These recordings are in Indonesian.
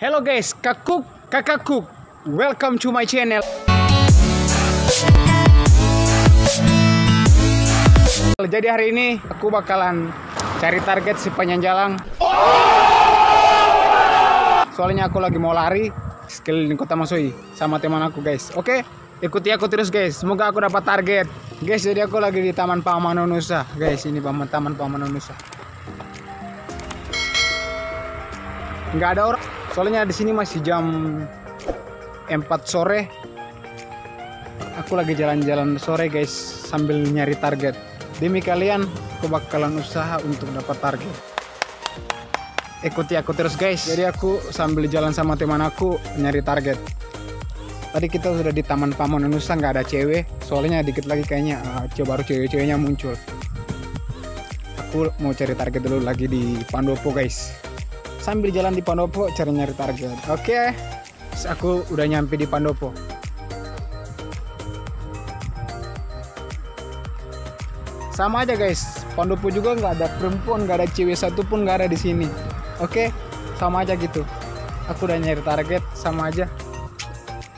Hello guys, kakak cook, welcome to my channel. Jadi hari ini aku bakalan cari target sepanjang jalan. Soalnya aku lagi mau lari sekeliling kota Masoi sama teman aku guys. Oke, ikuti aku terus guys. Semoga aku dapat target. Guys, jadi aku lagi di Taman Pamanuan Nusa. Guys, ini Taman Pamanuan Nusa. Nggak ada orang. Soalnya di sini masih jam 4 sore. Aku lagi jalan-jalan sore guys sambil nyari target. Demi kalian, aku bakalan usaha untuk dapat target. Ikuti aku terus guys. Jadi aku sambil jalan sama teman aku nyari target. Tadi kita sudah di Taman Pamanuan Nusa, nggak ada cewek. Soalnya dikit lagi kayaknya baru cewek-ceweknya muncul. Aku mau cari target dulu lagi di Pandopo guys. Sambil jalan di Pandopo cari nyari target. Oke, aku udah nyampe di Pandopo. Sama aja guys, Pandopo juga nggak ada perempuan, nggak ada cewek satu pun nggak ada di sini. Oke, sama aja gitu. Aku udah nyari target, sama aja.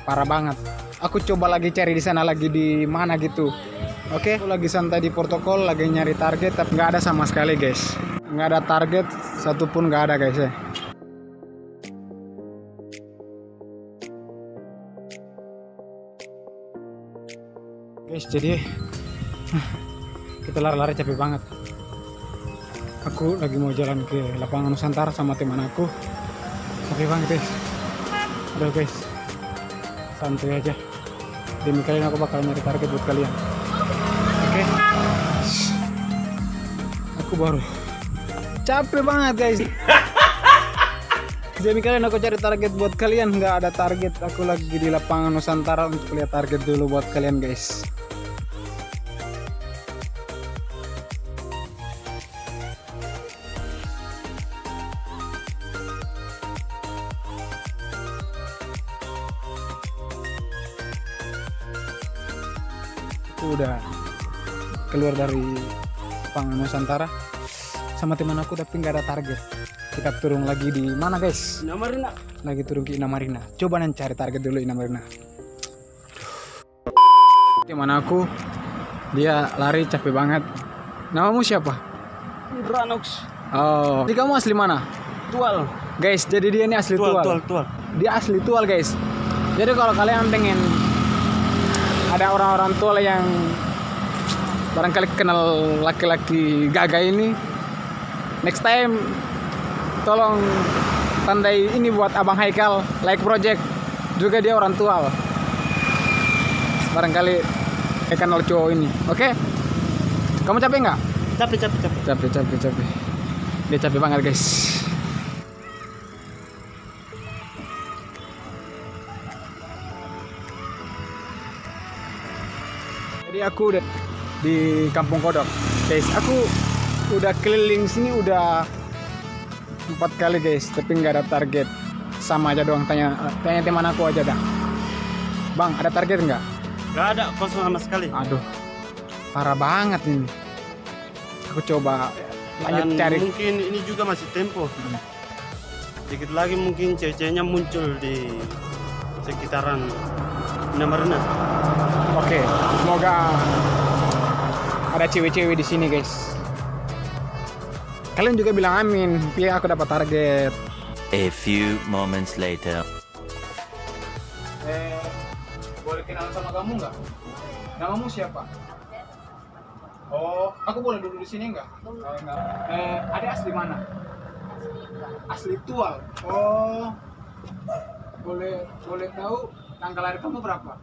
Parah banget. Aku coba lagi cari di sana lagi di mana gitu. Oke, aku lagi santai di protokol, lagi nyari target, tapi nggak ada sama sekali guys. Nggak ada target satupun, nggak ada guys ya. Guys, jadi kita lari-lari capek banget. Aku lagi mau jalan ke lapangan Nusantara sama teman aku. Capek banget guys. Udah guys, santai aja. Demi kalian aku bakal nyari target buat kalian. Oke. Aku baru capek banget guys. Demi kalian aku cari target buat kalian. Nggak ada target. Aku lagi di lapangan Nusantara untuk lihat target dulu buat kalian guys. Aku udah keluar dari lapangan Nusantara sama teman aku tapi nggak ada target. Kita turun lagi di mana guys? Ina Marina. Lagi turun ke Ina Marina. Coba nih cari target dulu Ina Marina. Teman aku dia lari capek banget. Namamu siapa? Ranox. Oh, jadi kamu asli mana? Tual. Guys, jadi dia ini asli Tual. Dia asli Tual guys. Jadi kalau kalian pengen ada orang-orang tua yang barangkali kenal laki-laki gagah ini, next time tolong tandai ini buat Abang Haikal like project, juga dia orang tua barangkali kenal cowok ini. Oke? Kamu capek nggak? Capek. Dia capek banget guys. Jadi aku udah di Kampung Kodok guys. Aku udah keliling sini udah 4 kali guys, tapi nggak ada target. Sama aja doang, tanya teman aku aja dah. Bang, ada target nggak? Gak ada, kosong sama sekali. Aduh, parah banget ini. Aku coba lanjut cari. Mungkin ini juga masih tempo. Dikit lagi mungkin cewek-ceweknya muncul di sekitaran Ina Marina. Oke, semoga ada cewek-cewek di sini guys. Kalian juga bilang amin, biar aku dapat target. A few moments later. Boleh kenalan sama kamu nggak? Namamu siapa? Oh, aku boleh duduk di sini nggak? Enggak. Adik asli mana? Asli Tual. Oh, boleh tahu tanggal lahir kamu berapa?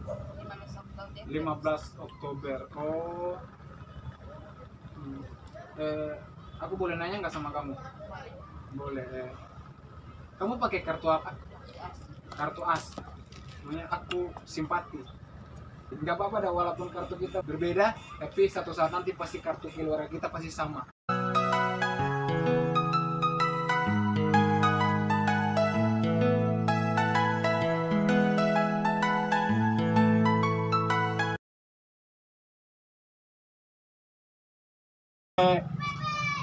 15 Oktober. Oh. Aku boleh nanya nggak sama kamu? Boleh. Kamu pakai kartu apa? Kartu as. Namanya aku simpati. Nggak apa-apa dah, walaupun kartu kita berbeda, tapi satu saat nanti pasti kartu keluarga kita pasti sama.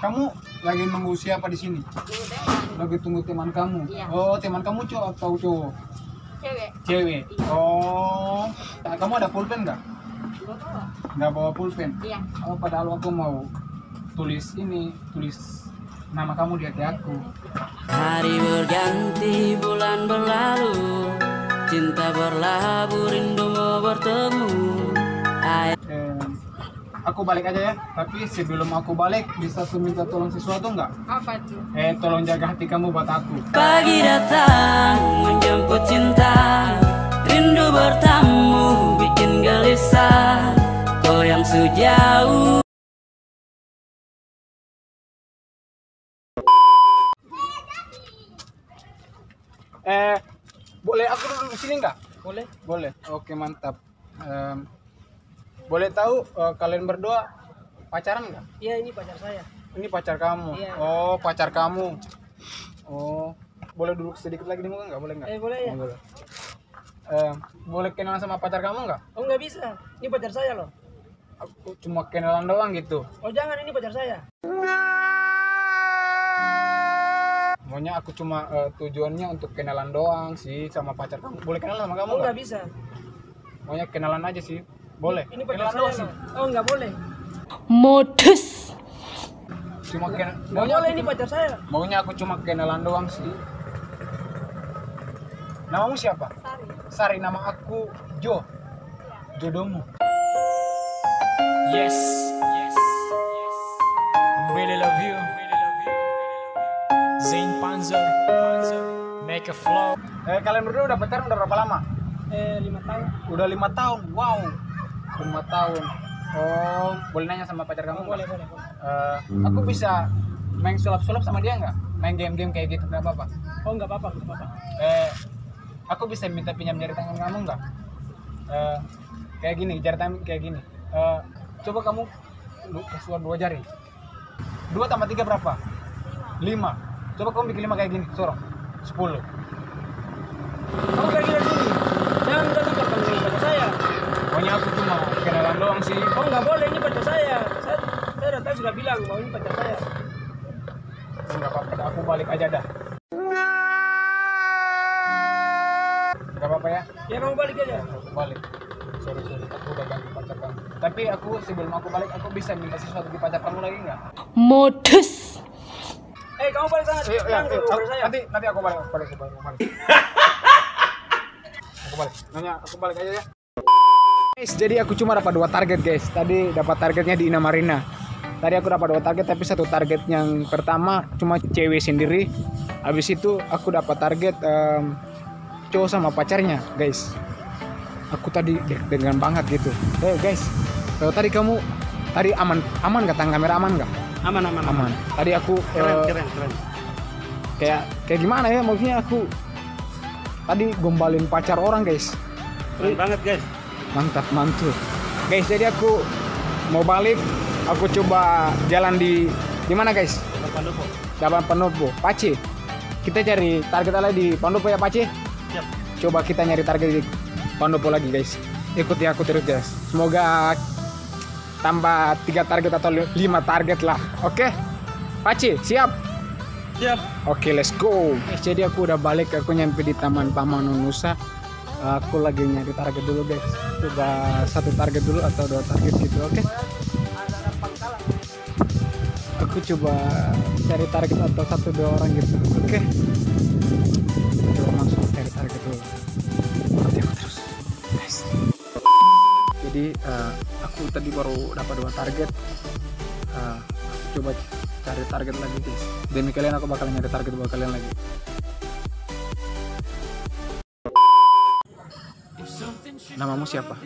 Kamu lagi nunggu siapa di sini? Lagi tunggu teman kamu. Iya. Oh, teman kamu cowok atau cowok? Cewek. Cewek. Oh, kamu ada pulpen nggak? Gua bawa. Nggak bawa pulpen. Iya. Oh, padahal aku mau tulis nama kamu di hati aku. Hari berganti, bulan berlalu, cinta berlabuh, rindu mau bertemu. Aku balik aja ya. Tapi sebelum aku balik, bisa aku minta tolong sesuatu nggak? Apa tuh? Tolong jaga hati kamu buat aku. Pagi datang menjemput cinta, rindu bertamu bikin gelisah. Kau yang sejauh. Boleh aku duduk di sini nggak? Boleh. Boleh. Oke, mantap. Boleh tahu kalian berdua pacaran nggak? Iya, ini pacar saya. Ini pacar kamu. Iya. Oh, pacar kamu. Oh, boleh duduk sedikit lagi di muka nggak? Boleh nggak? Boleh ya. Oh, boleh. Boleh kenalan sama pacar kamu nggak? Oh, nggak bisa. Ini pacar saya loh. Aku cuma kenalan doang gitu. Oh, jangan, ini pacar saya. Maunya aku cuma tujuannya untuk kenalan doang sih sama pacar kamu. Boleh kenalan sama kamu Oh, nggak? nggak bisa. Maunya kenalan aja sih. Boleh. Ini pacar kenalan doang saya sih. loh. Oh, nggak boleh. Modus. Cuma Nggak boleh, ini pacar saya. Maunya aku cuma kenalan doang sih. Namamu siapa? Sari. Sari, nama aku Jo. Jodohmu. Yes, really love you. Zain Panzer, make a flow. Kalian berdua udah pacaran udah berapa lama? 5 tahun. Udah 5 tahun. Wow. 5 tahun. Oh, boleh nanya sama pacar kamu? Boleh. Aku bisa main sulap-sulap sama dia nggak? Main game-game kayak gitu nggak apa-apa? Oh, nggak apa-apa. Aku bisa minta pinjam jari tangan kamu nggak? Kayak gini, jari tangan kayak gini. Coba kamu keluar 2 jari. 2 tambah 3 berapa? 5. Coba kamu bikin 5 kayak gini, sorong. 10. Kamu kayak gini sini. Jangan tadi pacar saya. Pokoknya aku cuma kenalan doang sih. Oh, nggak boleh, ini pacar saya. Saya datang sudah bilang mau ini pacar saya. Nggak apa-apa, aku balik aja dah. Nggak apa-apa ya? Ya, kamu balik aja. Aku balik. Sorry, aku udah ganti pacar kamu. Tapi aku sebelum aku balik, aku bisa minta sesuatu di pacar kamu lagi nggak? Modus. Kamu balik sana. Jangan ke pacar saya. Nanti aku balik. Aku balik. Aku balik aja ya. Guys, jadi aku cuma dapat 2 target guys. Tadi dapat targetnya di Ina Marina. Tadi aku dapat 2 target, tapi 1 target yang pertama cuma cewek sendiri. Habis itu aku dapat target cowok sama pacarnya guys. Aku tadi deg-degan banget gitu. Guys, tadi kamu aman nggak? Tang kamera aman nggak? Aman. Tadi aku Keren. kayak gimana ya, maksudnya aku tadi gombalin pacar orang guys. Keren banget guys. Mantap, mantul guys. Jadi aku mau balik, aku coba jalan di mana guys? Dapat Pendopo, Pace. Kita cari target lagi di Pendopo ya Pace. Siap. Coba kita nyari target di Pendopo lagi guys. Ikuti aku terus guys. Semoga tambah 3 target atau 5 target lah. Oke, Pace siap? Siap. Oke, let's go. Jadi aku udah balik, aku nyampe di Taman Pamanukan Nusa. Aku lagi nyari target dulu guys. Coba 1 target dulu atau 2 target gitu. Oke. Aku coba cari target atau 1-2 orang gitu. Oke. Coba langsung cari target dulu. Ikuti aku terus guys. Jadi aku tadi baru dapat 2 target. Aku coba cari target lagi guys. Demi kalian aku bakal nyari target buat kalian lagi. Namamu siapa?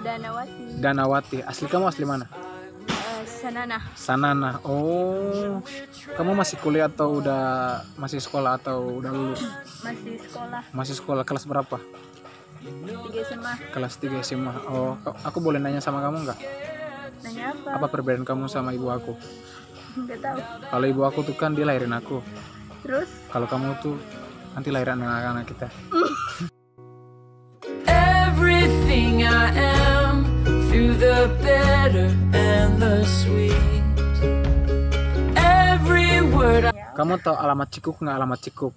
Danawati. Danawati. Asli kamu asli mana? Sanana. Sanana. Oh, kamu masih kuliah atau masih sekolah atau udah lulus? Masih sekolah. Masih sekolah, kelas berapa? 3 SMA. Kelas 3 SMA. Oh, aku boleh nanya sama kamu nggak? Nanya apa? Apa perbedaan kamu sama ibu aku? Nggak tahu. Kalau ibu aku tuh kan dia lahirin aku. Terus? Kalau kamu tuh nanti lahiran anak-anak kita. Everything I am, through the better and the sweet. Kamu tahu alamat Cikuk nggak? Alamat Cikuk?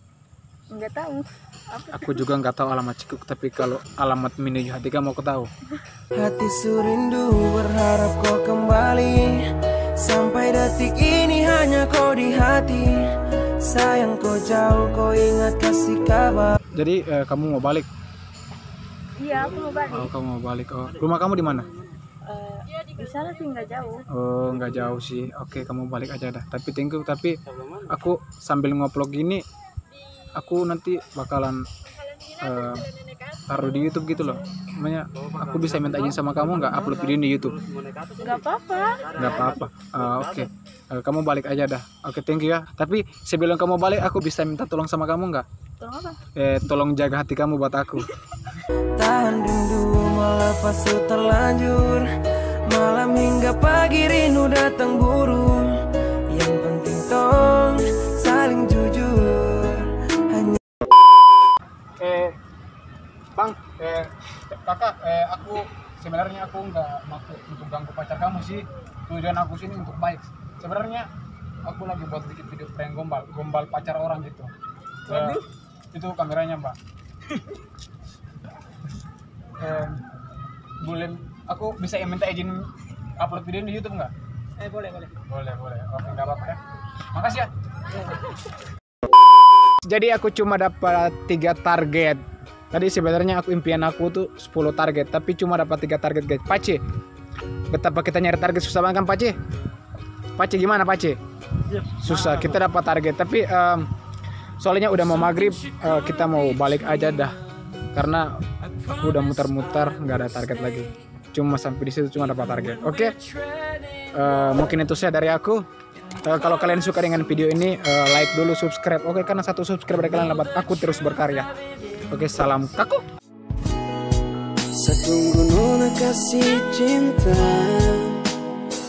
Nggak tahu. Apa? Aku juga nggak tahu alamat Cikuk, tapi kalau alamat menuju hati kamu aku tahu. Hati surindu berharap kau kembali. Sampai detik ini hanya kau di hati. Sayang kau jauh, kau ingat kasih kabar. Jadi kamu mau balik? Iya, aku mau balik. Oh, kamu mau balik. Oh, rumah kamu di mana? Di sana sih nggak jauh. Oh, nggak jauh sih. Oke, kamu balik aja dah. Tapi thank you. Tapi aku sambil ngupload gini, aku nanti bakalan taruh di YouTube gitu loh. Namanya, aku bisa minta izin sama kamu nggak upload video di YouTube? Nggak apa-apa. Nggak apa-apa. Oke. Kamu balik aja dah. Oke, thank you ya. Tapi sebelum kamu balik, aku bisa minta tolong sama kamu nggak? Tolong apa? Tolong jaga hati kamu buat aku. Tahan rindu melepas terlanjur. Malam hingga pagi rindu datang buru. Yang penting tong saling jujur. Hanya Bang, kakak, aku sebenarnya aku nggak maksud untuk ganggu pacar kamu sih. Tujuan aku sini untuk baik. Sebenarnya aku lagi buat bikin video prank gombal pacar orang gitu. Itu kameranya, Mbak. Boleh, aku bisa minta izin upload video di YouTube nggak? Boleh. Boleh. Oke, nggak apa-apa ya. Makasih ya. Jadi aku cuma dapat 3 target. Tadi sebenarnya impian aku tuh 10 target, tapi cuma dapat 3 target, guys. Pace, betapa kita nyari target susah banget kan, Pace? Pace gimana, Pace? Susah, kita dapat target, tapi soalnya udah mau maghrib, kita mau balik aja dah. Karena aku udah muter-muter, nggak ada target lagi. Cuma sampai di situ cuma dapat target. Oke. Mungkin itu saya dari aku. Kalau kalian suka dengan video ini, like dulu, subscribe. Oke, karena 1 subscribe dari kalian dapat aku terus berkarya. Oke, salam kaku. Setunggu nona kasih cinta,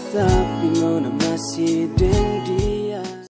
tapi nona masih dengdi.